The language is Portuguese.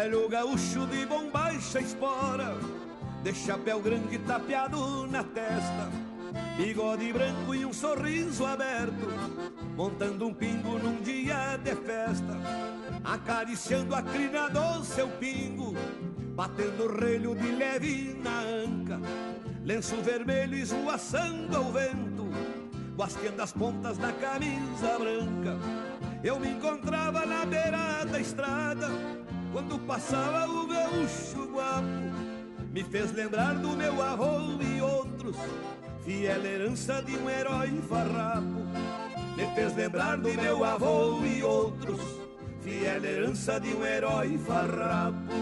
velho gaúcho de bombacha espora, de chapéu grande tapeado na testa, bigode branco e um sorriso aberto, montando um pingo num dia de festa, acariciando a crina do seu pingo, batendo o relho de leve na anca, lenço vermelho esvoaçando ao vento, guasqueando as pontas da camisa branca. Eu me encontrava na beira da estrada, quando passava o gaúcho guapo, me fez lembrar do meu avô e outros, fiel herança de um herói farrapo. Me fez lembrar do meu avô e outros, fiel herança de um herói farrapo.